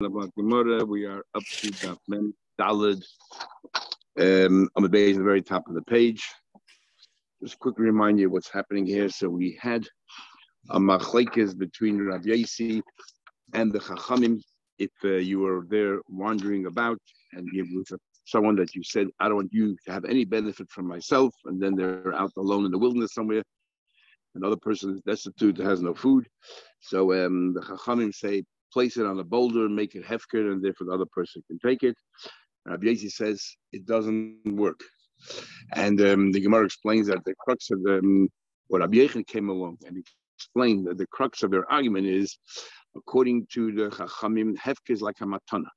about Gemara. We are up to Daf Mem Daled. On the base at the very top of the page. Just quickly remind you what's happening here. So we had a machlekes between Rav Yasi and the Chachamim. If you were there wandering about and you were someone that you said, I don't want you to have any benefit from myself, and then they're out alone in the wilderness somewhere, another person is destitute, has no food. So the Chachamim say, place it on a boulder, make it hefker, and therefore the other person can take it. Rabbi Yasi says it doesn't work. And the Gemara explains that the crux of what Rabbi Yechon came along and explained that the crux of their argument is, according to the Chachamim, hefker is like a matana.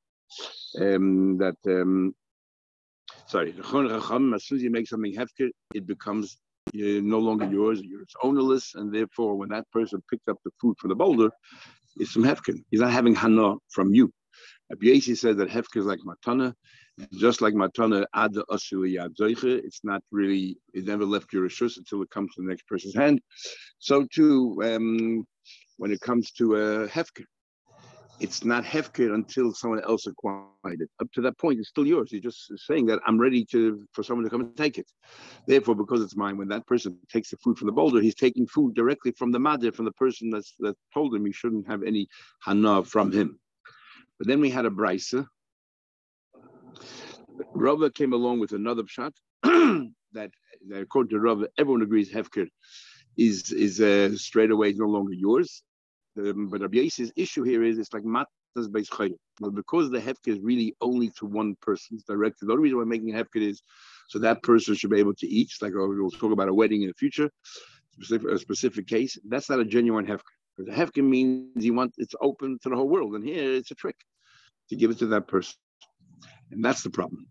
The Chachamim, as soon as you make something hefker, it becomes no longer yours, it's ownerless, and therefore when that person picked up the food from the boulder, it's from hefker. He's not having hana from you. Rabbi Yasi said that hefker is like matana, just like matana ad asili yad zoiche. It's not really, it never left your reshus until it comes to the next person's hand. So too, when it comes to hefker, it's not hefker until someone else acquired it. Up to that point, it's still yours. You're just saying that I'm ready for someone to come and take it. Therefore, because it's mine, when that person takes the food from the boulder, he's taking food directly from the madir, from the person that told him he shouldn't have any hana from him. But then we had a brisa. Rava came along with another pshat that according to Rava, everyone agrees hefker is straight away no longer yours. But Rabbi Yasi's issue here is it's like matas beis chayil. Well, because the hefker is really only to one person, it's directed. The only reason why making a hefker is so that person should be able to eat. It's like we'll talk about a wedding in the future, a specific case. That's not a genuine hefker. Because the hefker means it's open to the whole world, and here it's a trick to give it to that person, and that's the problem.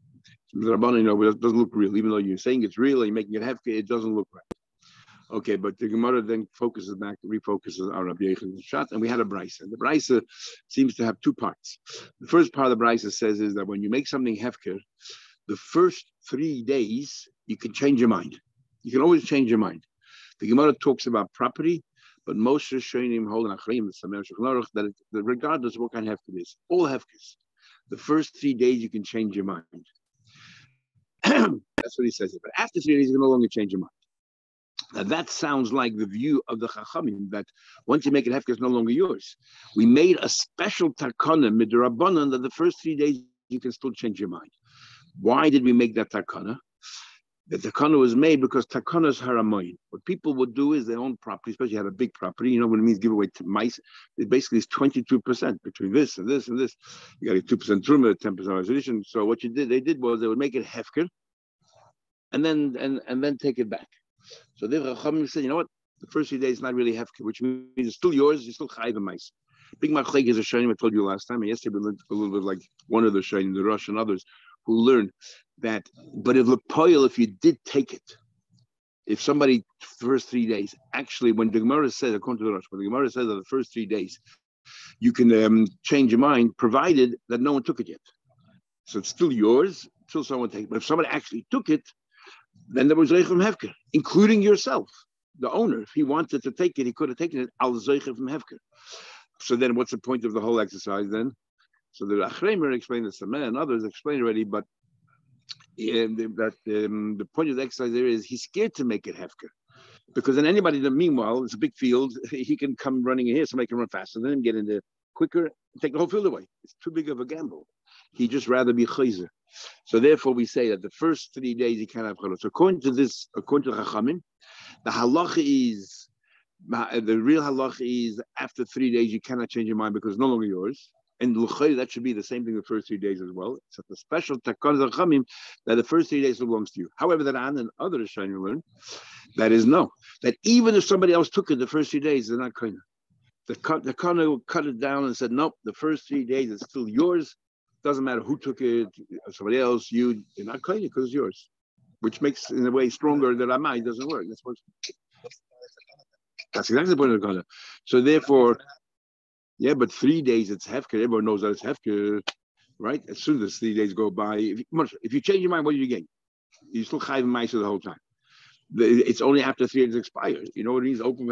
The Rabbanan, it doesn't look real, even though you're saying it's real, and you're making it hefker, it doesn't look right. Okay, but the Gemara then refocuses on Rabbi Yechon's shot, and we had a brisa. And the brisa seems to have two parts. The first part of the brisa says is that when you make something hefker, the first 3 days you can change your mind. You can always change your mind. The Gemara talks about property, but most Rishonim hold that regardless of what kind of hefker it is, all hefkers, the first 3 days you can change your mind. That's what he says. But after 3 days, you can no longer change your mind. Now that sounds like the view of the Chachamim, that once you make it hefker, it's no longer yours. We made a special takana midrabanan that the first 3 days you can still change your mind. Why did we make that takana? The takana was made because takana is haramoyin. What people would do is they own property, especially if you have a big property. You know what it means, give away to mice. It basically is 22% between this and this and this. You got a 2% truma, 10% resolution. So what they did was they would make it hefker, and then take it back. So the Chachamim said, you know what? The first 3 days is not really hefker, which means it's still yours. You're still chayiv mice. Big machlek is a shayim I told you last time. And yesterday we learned a little bit like one of the shayim, the Rosh and others, who learned that. But if you did take it, if somebody first 3 days, actually, when the Gemara says, according to the Rosh, when the Gemara says that the first 3 days, you can change your mind, provided that no one took it yet. So it's still yours until someone takes it. But if somebody actually took it, then there was Zeichem Hefker, including yourself, the owner. If he wanted to take it, he could have taken it al Zeichem Hefker. So then what's the point of the whole exercise then? So the Achreimer explained this, Sameh and others explained already, but the point of the exercise there is he's scared to make it Hefker. Because then anybody, meanwhile, it's a big field, he can come running in here, somebody can run faster than him, get in there quicker, and take the whole field away. It's too big of a gamble. He'd just rather be chayzer. So therefore we say that the first 3 days he can't have challah. So according to Chachamim, the halacha is, the real halacha is after 3 days you cannot change your mind because it's no longer yours. And l'chayr, that should be the same thing the first 3 days as well. It's the special takon of Chachamim that the first 3 days belongs to you. However, that An and others shine learn that is no. That even if somebody else took it the first 3 days, they're not kind. The Kana cut it down and said, nope, the first 3 days it's still yours. Doesn't matter who took it, somebody else, you're not claiming it because it's yours, which makes, in a way, stronger that Amai. It doesn't work. That's exactly the point of the Kana. So therefore, yeah, but 3 days it's hefker. Everyone knows that it's hefker, right? As soon as 3 days go by, if you change your mind, what do you gain? You still chayiv ma'aser the whole time. It's only after 3 days expires. You know what it means? Open.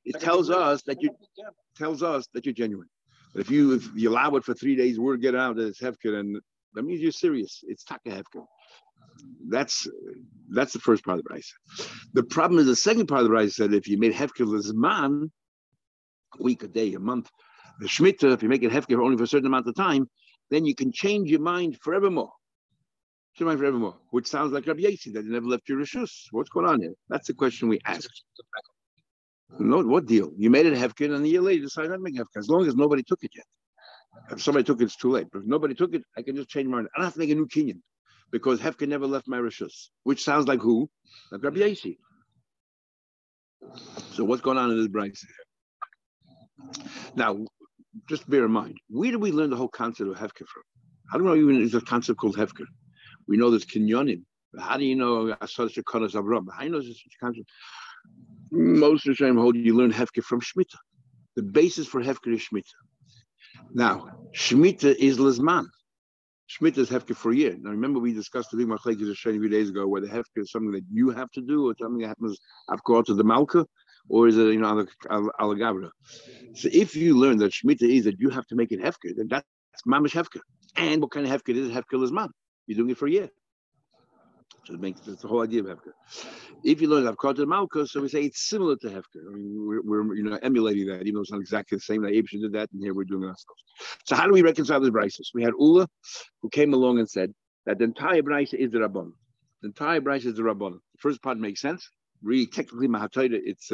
It tells us that you're genuine. If you allow it for 3 days, word get out that it's hefker, and that means you're serious. It's taka hefker. That's the first part of the brayse. The problem is the second part of the brayse said if you made hefker l'zman, a week, a day, a month, the shmita, if you make it hefker only for a certain amount of time, then you can change your mind forevermore. Change your mind forevermore, which sounds like Rabbi Yossi that you never left your reshus. What's going on here? That's the question we ask. No, what deal? You made it hefker, and a year later you decided not to make hefker. As long as nobody took it yet. If somebody took it, it's too late. But if nobody took it, I can just change my mind. I don't have to make a new kinyan because hefker never left my reshus, which sounds like who? Like Rabbi Yossi. So what's going on in this brayse here? Now, just bear in mind, where do we learn the whole concept of hefker from? How do we know even there's a concept called hefker? We know there's kinyonim. How do you know such a konas avram? How do you know such a concept? Most of the time, you learn hefker from Shemitah. The basis for hefker is Shemitah. Now, Shemitah is lezman. Shemitah is hefker for a year. Now, remember we discussed the big machlekes a few days ago, where the hefker is something that you have to do, or something that happens after to the malka, or is it al gavra? So, if you learn that Shemitah is that you have to make it hefker, then that's mamish hefker. And what kind of hefker is it? Hefker lezman. You're doing it for a year. So that's the whole idea of hefker. If you learn Avkot and Malka, so we say it's similar to hefker. I mean, we're emulating that, even though it's not exactly the same. The Abisha did that, and here we're doing it ourselves. So how do we reconcile the braysos? We had Ula, who came along and said that the entire brayso is the Rabban. The entire brayso is the Rabban. The first part makes sense. Really, technically, Mahatoida, it's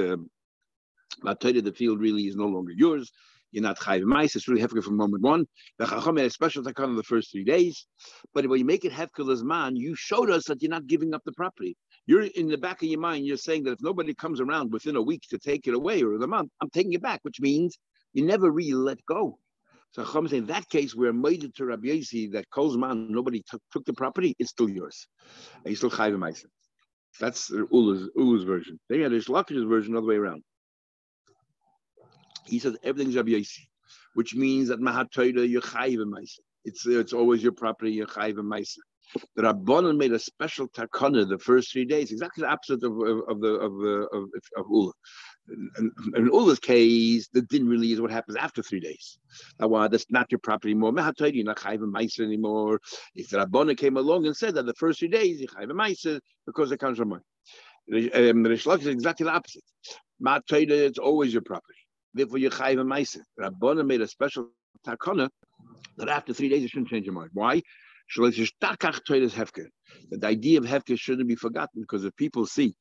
Mahatoida, the field really is no longer yours. You're not chayiv mais. It's really hefker from moment one. The Chacham had a special takana the first 3 days. But when you make it hefker l'zman, you showed us that you're not giving up the property. You're in the back of your mind, you're saying that if nobody comes around within a week to take it away or the month, I'm taking it back, which means you never really let go. So Chacham said in that case, we're made it to Rabbi Yossi that Kolzman, nobody took the property, it's still yours. And you still chayiv mais. That's Ula's version. Then you had Rish Lakish's version the other way around. He says everything's Rabbi Yossi, which means that Mahatoida you're chayiv ma'aser. It's always your property. You're chayiv ma'aser. The Rabbanan made a special takana the first 3 days, exactly the opposite of Ula. In Ula's case, the din really is what happens after 3 days. Now, that's not your property anymore. Mahatoida you're not chayiv ma'aser anymore. If the Rabbanan came along and said that the first 3 days you're chayiv ma'aser because it comes from money. The Rish Lakish is exactly the opposite. Mahatoida it's always your property. Therefore, you're chayiv ma'aser. Rabbanan made a special takana that after 3 days you shouldn't change your mind. Why? The idea of hefker shouldn't be forgotten because if people see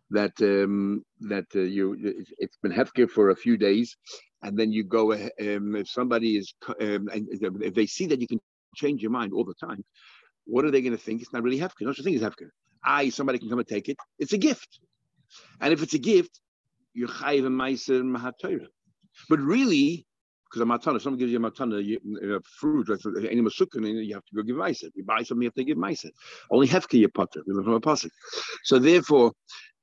that it's been hefker for a few days, and then you go if somebody is if they see that you can change your mind all the time, what are they going to think? It's not really hefker. No such thing as hefker. Somebody can come and take it. It's a gift, and if it's a gift, you're chayiv ma'aser mahatoira. But really, because a matana, if someone gives you a matana, fruit, any masukan, you have to go give ma'aser. You buy something, you have to give ma'aser. Only hefker you potter. We learn from a pasuk. So therefore,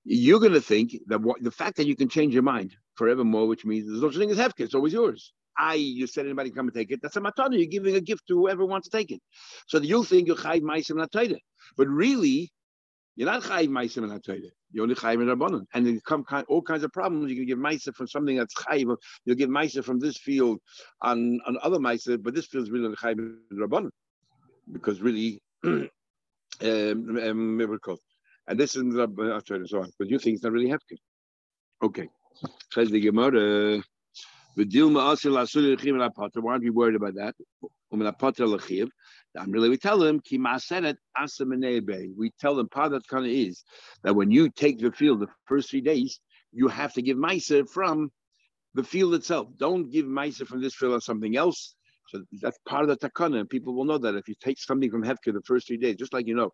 you're going to think that the fact that you can change your mind forevermore, which means there's no such thing as hefker. It's always yours. You said anybody can come and take it. That's a matana. You're giving a gift to whoever wants to take it. So you'll think you're chayiv ma'aser matayda, but really, you're not chayiv ma'aser matayda. You're only chayiv in Rabbanan, and then come all kinds of problems. You can give ma'aser from something that's chayiv. You'll give ma'aser from this field on other ma'aser, but this field is really chayiv in Rabbanan because really, miracle. And this is Rabbanan, so on. But you think it's not really hefker. Okay. Says the Gemara. Why aren't we worried about that? We tell them, we tell them part of that kind of is that when you take the field the first 3 days, you have to give ma'aser from the field itself. Don't give ma'aser from this field or something else. So that's part of the takana, and people will know that if you take something from hefker the first 3 days, just like that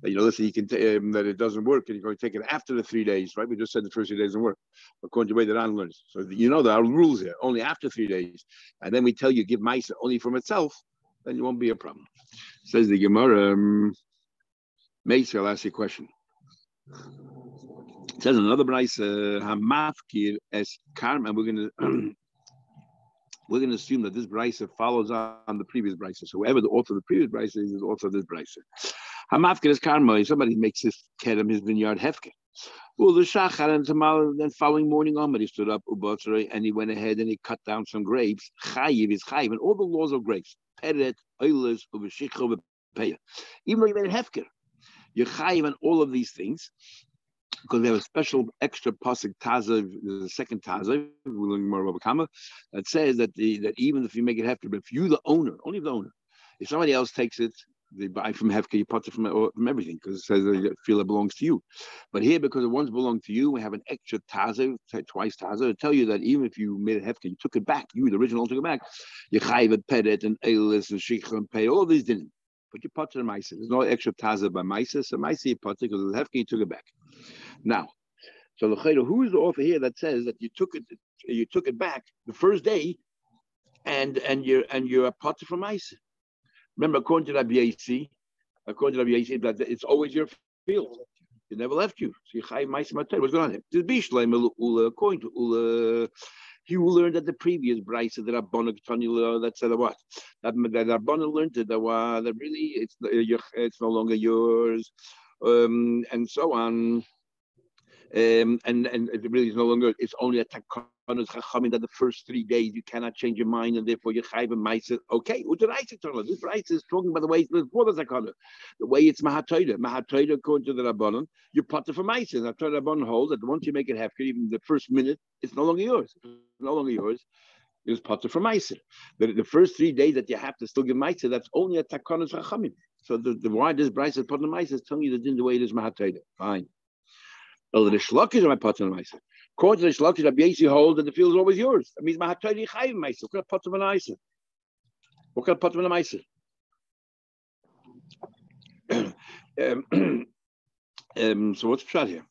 listen, you can that it doesn't work, and you're going to take it after the 3 days, right? We just said the first 3 days doesn't work, according to the way that Ron learns. So there are rules here, only after 3 days, and then we tell you give ma'aser only from itself, then it won't be a problem. Says the Gemara, Meisel, I'll ask you a question. It says another brayse, hamafkir es karm, and we're going to assume that this brayse follows on the previous brayse. So whoever the author of the previous brayse is the author of this brayse. Hamafkir es karma. Somebody makes his kedem, his vineyard hefker. Well, the shachar and tomorrow, then following morning, Amar, he stood up, and he went ahead and he cut down some grapes. Chayiv is chayiv, and all the laws of grapes. Peret, oiles, uveshikha, peya. Even though you made a hefker, you're chayiv on all of these things because we have a special extra pasuk tazav, the second tazav, we're learning more about Kama, that says that even if you make it hefker, but if you the owner, only the owner, if somebody else takes it, they buy from hefker, you put it from everything because it says they feel it belongs to you. But here, because it once belonged to you, we have an extra tazav, twice tazav, to tell you that even if you made a hefker, you took it back, you the original took it back, you chayiv peret and eilis and shikha and pay, all these didn't. But you put it in Maisa. There's no extra taza by Maisa. So Maisa you put it because the hefker you took it back. Now, so who is the author here that says that you took it back the first day, and you're put from Maisa? Remember, according to Rabbi Yasi, that it's always your field. It never left you. So you chayiv Maisa Matei. What's going on here? According to Ula. He learned that the previous brayso that Rabbanan that said what? That Rabbanan learned that really it's no longer yours, and so on. And it really is no longer. It's only a takonos chachamim that the first 3 days you cannot change your mind, and therefore you chayv and ma'aser. Okay, this brayso is talking about the way it's before the takana, the way it's mahatoida. Mahatoida according to the Rabbanan, you potter for ma'aser. That's why the Rabbanan holds that once you make it hefker, even the first minute, it's no longer yours. It's no longer yours. It's potter for ma'aser. The first 3 days that you have to still give ma'aser, that's only a takonos chachamim. So the why this brayso is potter ma'aser is telling you that in the way it is mahatoida. Fine. The shlokish are my potter ma'aser. According to the shlokish, Rabbi Yasi holds that the field is always yours. That means mahatoida chayiv ma'aser. What kind of potter ma'aser? What kind of potter ma'aser? So what's pshat here?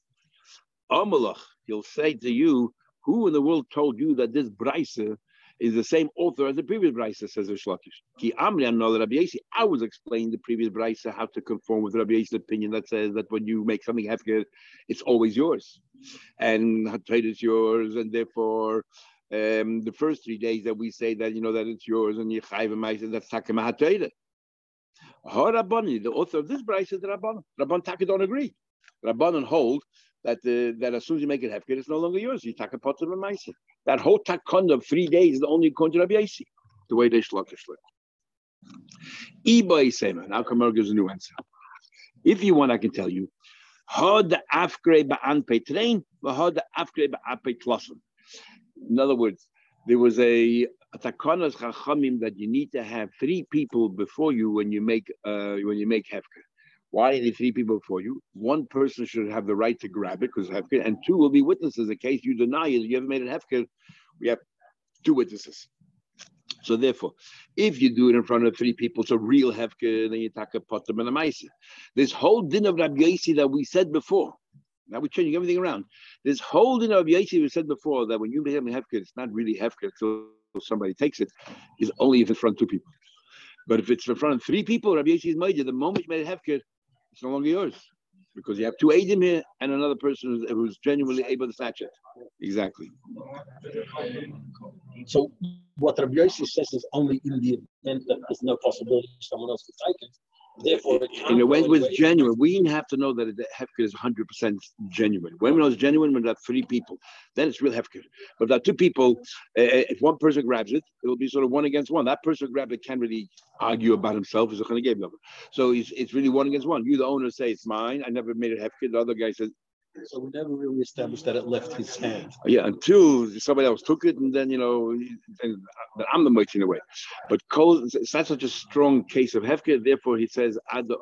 Amalach, he'll say to you, who in the world told you that this brayso is the same author as the previous brayso, says the shlokish. Ki amri anol Rabbi Yasi. I was explaining the previous brayso how to conform with Rabbi Yasi's opinion that says that when you make something hefker, it's always yours, and hatoid is yours, and therefore the first 3 days that we say that that it's yours and you chayv and ma'aser, that's takem hatoid. Rabbanan, the author of this brayso is the Rabbanan. Rabbanan Taka don't agree. Rabbanan hold that as soon as you make it hefker, it's no longer yours. You take a pot of a ma'aser. That whole takon of 3 days is only according to Rabbi Yasi, the way they shlokish learn. Ibai Sema. Now Kamar gives a new answer. If you want, I can tell you. Had afkre ba'anpei train, had afkre ba'anpei tlosim. In other words, there was a takonas chachamim that you need to have 3 people before you when you make hefker. Why are there 3 people before you? 1 person should have the right to grab it because hefker, and 2 will be witnesses in case you deny it. You haven't made it hefker. We have 2 witnesses. So therefore, if you do it in front of 3 people, it's a real hefker, then you take a potem and a ma'aser. This whole din of Rabbi Yasi that we said before. Now we're changing everything around. This whole din of Rabbi Yasi we said before that when you make a hefker, it's not really hefker until somebody takes it. Is only if it's in front of 2 people. But if it's in front of 3 people, Rabbi Yasi is made. The moment you made a hefker, it's no longer yours because you have 2 aidim here and another person who's genuinely able to snatch it. Exactly. So what Rabbi Yossi says is only in the event that there's no possibility someone else to take it. Therefore, in a way, it was genuine. We have to know that the hefker is 100% genuine. When we know it's genuine, when there are 3 people, then it's real hefker. But if there are 2 people, if one person grabs it, it'll be sort of 1 against 1. That person who grabbed it can't really argue about himself. He's going to give it. So it's really 1 against 1. You, the owner, say it's mine. I never made it hefker. The other guy says. So we never really established that it left his hand. Yeah, until somebody else took it, and then and I'm the mochi in a way. But it's not such a strong case of hefker. Therefore, he says ad the.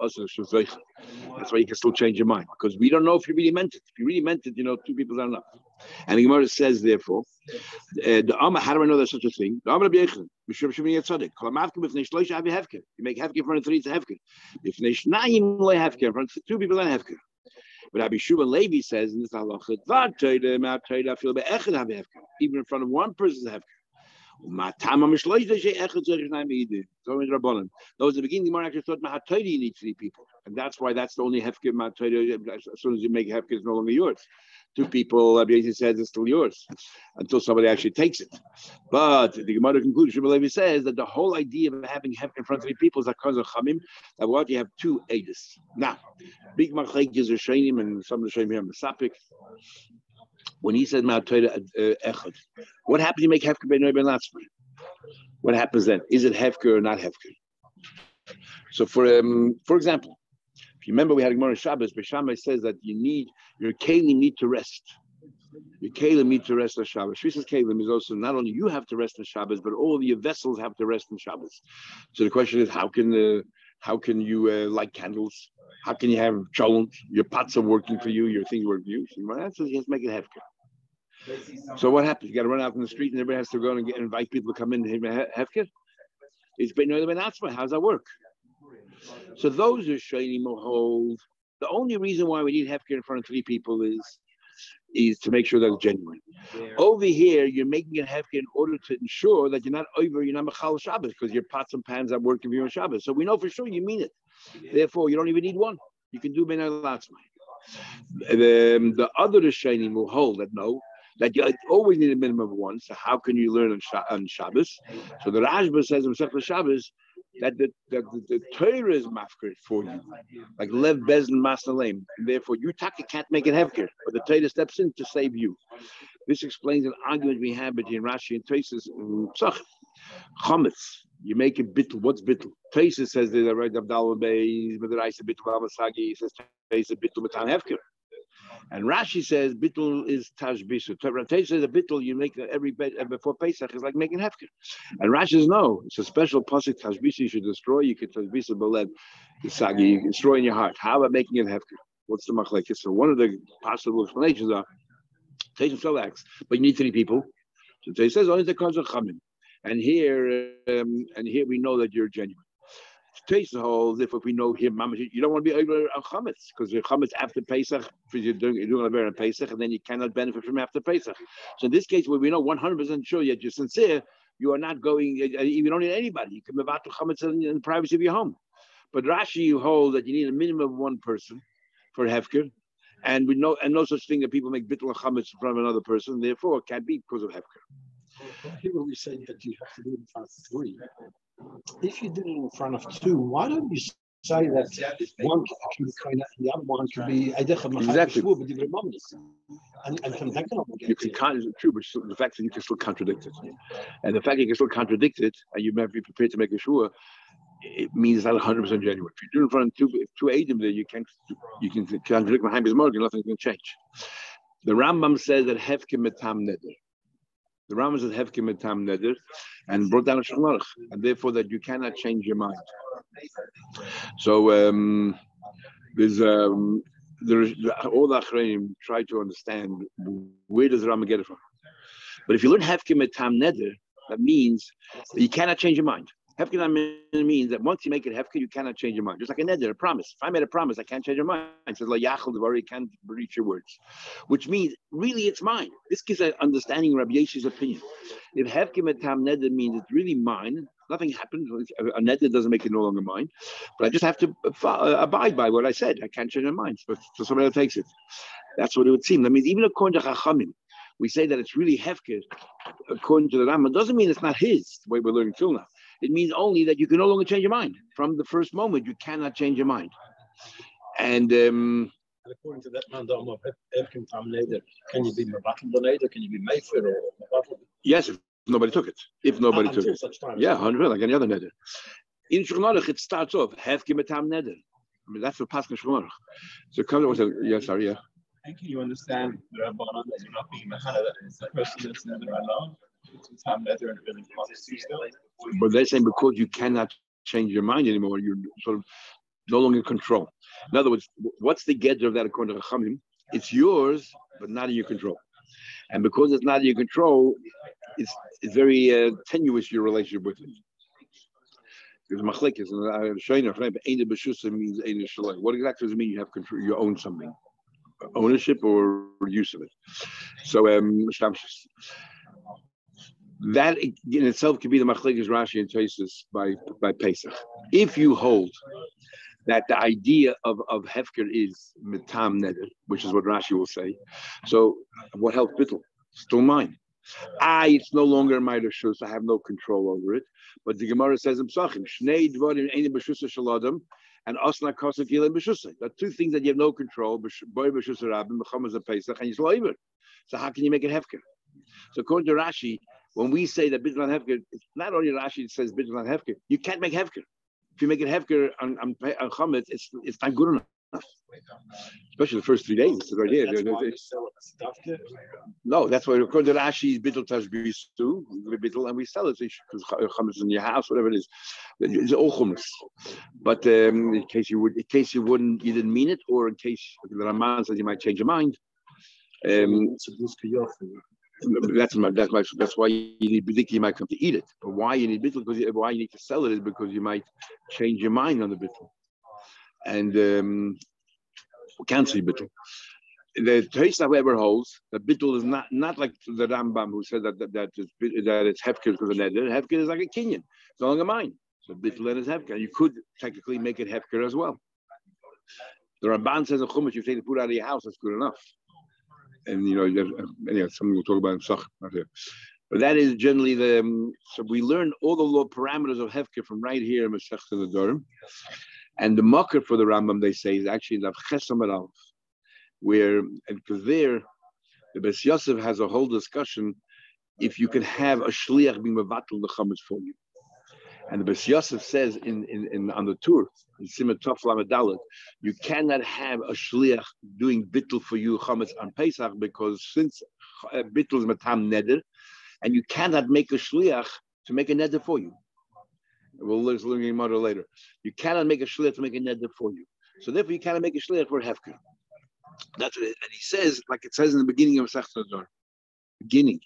That's why you can still change your mind because we don't know if you really meant it. If you really meant it, 2 people are enough. And the Gemara says, therefore, how do I know there's such a thing? You make hefker in front of 3, it's a hefker. If in front of 2 people, then hefker. But Rabbi Shua Levi says in this halacha, even in front of 1 person, hefker. Those at the beginning, the Gemara actually thought mahatoida you need 3 people, and that's why that's the only hefker mahatoida. As soon as you make hefker, it's no longer yours. Two people, Rabbi Yossi says it's still yours until somebody actually takes it. But the Gemara concludes, Rabbi Levi says that the whole idea of having hefker in front of three people is a cause of chamim. That what you have two edus. Now, big machlekes are shaynim, and some of the shaynim here are when he said ma'atayra echad, what happens? You make hefker ben latzman. What happens then? Is it hefker or not hefker? So, for example, if you remember, we had a Gemara Shabbos, but Shammai says that your kelim need to rest. Your kelim need to rest on Shabbos. Shvisas kelim is also not only you have to rest on Shabbos, but all of your vessels have to rest on Shabbos. So the question is, how can you light candles? How can you have cholent? Your pots are working for you. Your things work for you. So my answer is, you have to make it hefker. So what happens? You got to run out in the street, and everybody has to go and invite people to come in and have hefker. It's been no atzma. How does that work? So those are shaynim hold. The only reason why we need hefker in front of three people is to make sure that it's genuine. Over here, you're making it hefker in order to ensure that you're not machal Shabbos, because your pots and pans are working for you on Shabbos. So we know for sure you mean it. Therefore, you don't even need one. You can do ben latzmai. The other shaynim will hold that no, that you always need a minimum of one. So how can you learn on Shabbos? So the Rashba says in Masechta Shabbos that the Torah is mafker for you, like lev bezin masnaleim, and therefore you can't make it hefker, but the Torah steps in to save you. This explains an argument we have between Rashi and Tosfos. Chametz, you make it bittul. What's bittul? Tosfos says there's a right Abdallah Beis, but the Raisa bittul Avasagi says bittul matan hefker. And Rashi says bittul is tashbisu. Tosfos says a bittul you make every before Pesach is like making hefker. And Rashi says no, it's a special pasuk. Tashbisu you should destroy. You can tashbisu belev sagi. You can destroy in your heart. How about making it hefker? What's the machlekes? So one of the possible explanations are Tosfos relax, but you need three people. So Tosfos says only the cause of chamim. And here we know that you're genuine. Tosfos holds if we know here, you don't want to be over a chametz, because your chametz after Pesach, you're doing a bear in Pesach, and then you cannot benefit from after Pesach. So in this case, where we know 100% sure yet you're sincere, you are not going. You don't need anybody. You can move out to chametz in the privacy of your home. But Rashi holds that you need a minimum of one person for hefker, and we know, and no such thing that people make bittul and chametz in front of another person. Therefore, it can't be because of hefker. Here we say that you have to do it in front of three. If you do it in front of two, why don't you say that one can be kind of, the other one can be exactly. And from that you can true, but the fact that you can still contradict it, and the fact that you can still contradict it, and you might be prepared to make a shua, it means it's not 100% genuine. If you do it in front of two Adam there, you can contradict behind his morgan, nothing can change. The Rambam says that hefke metam neder. The Rambam says hefke metam neder, and brought down a Shulchan Aruch, and therefore that you cannot change your mind. So there's all the Achreim try to understand where does the Rambam get it from. But if you learn hefke metam neder, that means that you cannot change your mind. Hefker means that once you make it hefker, you cannot change your mind. Just like a neder, a promise. If I made a promise, I can't change your mind. It says, you can't breach your words. Which means, really, it's mine. This gives an understanding of Rabbi Yoshi's opinion. If hefker metam neder means it's really mine, nothing happens. A neder doesn't make it no longer mine. But I just have to abide by what I said. I can't change my mind. But so somebody else takes it. That's what it would seem. That means even according to Chachamim, we say that it's really hefker according to the Rambam. It doesn't mean it's not his, the way we're learning till now. It means only that you can no longer change your mind. From the first moment, you cannot change your mind. And according to that mandam of Efkim Tam Neder, can you be Mabatl Neder? Can you be Mayfair or Mabatl? Yes, if nobody took it. If nobody took it. Such time, yeah, 100%, like any other Neder. In Shulchan Aruch, it starts off, Hefkim Tam Neder. I mean, that's what Pascha Shulchan Aruch. So it comes with yeah, sorry, yeah. And can you understand the Rabbanan that you're not being Mechana, that it's the person that's Neder alone? But they're saying because you cannot change your mind anymore, you're sort of no longer in control. In other words, what's the gedger of that according to Chachamim? It's yours, but not in your control. And because it's not in your control, it's very tenuous, your relationship with it. Because machlekes and shayna means what exactly does it mean? You have control, you own something, ownership or use of it. So that in itself could be the machlekes Rashi and Tosfos by Pesach. If you hold that the idea of hefker is mitam neder, which is what Rashi will say. So what helps bittul? Still mine. It's no longer my reshus. I have no control over it. But the Gemara says in Psachim, Shnei dvarim ein b'shusa shel adam, and asna kosak yilen b'shusa. There are two things that you have no control. Boy b'shusa rabbim, b'chamas pesach, and yisloiver. So how can you make it hefker? So according to Rashi, when we say that bittul and hefker, it's not only Rashi that says bittul and hefker. You can't make hefker. If you make it hefker on chametz, it's not good enough. Especially the first 3 days. It's right here. No, that's why according to Rashi, bittul tashbis too, bittul, and we sell it because chametz in your house, whatever it is. It's all chametz. But in case you didn't mean it, or in case the Ramban says you might change your mind. That's why you need bittul. You might come to eat it, but why you need bittul? Because why you need to sell it is because you might change your mind on the bittul, and we can't see bittul. The Tosafos, however, holds that bittul is not like the Rambam who said that it's hefker because of neder. Hefker is like a kinyan; it's no longer mine. So bittul is hefker. You could technically make it hefker as well. The Ramban says in Chumash, you take the food out of your house, that's good enough. And anyway, something we'll talk about in Psach, not here. But that is generally so we learn all the law parameters of hefker from right here in Masechta Nedarim. And the makar for the Rambam, they say, is actually the Chesam Aleph, where, and because there, the Beis Yosef has a whole discussion if you can have a shliach being mevatel the chametz for you. And the Beis Yosef says in on the tour, in Siman Tov Lamed Dalet, you cannot have a shliach doing bittul for you chametz on Pesach because since bittul is matam neder, and you cannot make a shliach to make a neder for you. We'll learn in Gemara later. You cannot make a shliach to make a neder for you. So therefore, you cannot make a shliach for hefker. That's what it, and he says, like it says in the beginning of Masechta Nedarim. Beginning.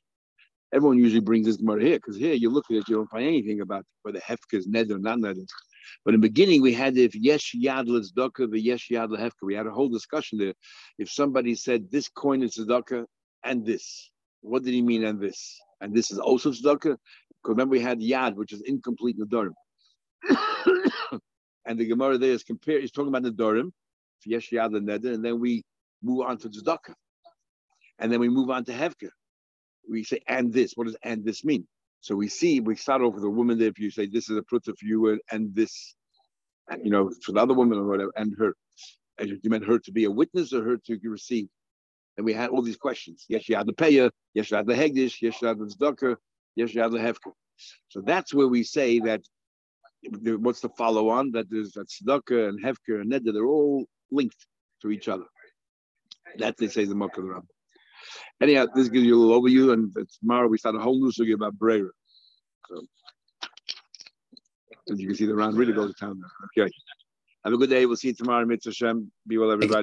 Everyone usually brings this Gemara here because here you look at it, you don't find anything about whether hefker is neder or not neder. But in the beginning, we had if yesh yad l'tzedakah, the yesh yad l'hefker. We had a whole discussion there. If somebody said this coin is tzedakah and this, what did he mean and this? And this is also tzedakah. Because remember we had yad, which is incomplete nedarim. And the Gemara there is talking about nedarim, yesh yad l'neder, and then we move on to tzedakah. And then we move on to hefker. We say, and this. What does and this mean? So we start off with a woman there. If you say, this is a prutza for you, and this, and, for the other woman or whatever, and her. And you meant her to be a witness or her to receive? And we had all these questions. Yes, you had the payer. Yes, you had the hegdish. Yes, you had the tzedakah. Yes, you had the hefker. So that's where we say that, what's the follow on? That there's that tzedakah and hefker and neder, they're all linked to each other. That they say the Makkah Rabbah. Anyhow, this gives you a little overview, and tomorrow we start a whole new sugya about Breira. So, as you can see, the round really goes to town now. Okay. Have a good day. We'll see you tomorrow. Mitzvah Hashem. Be well, everybody.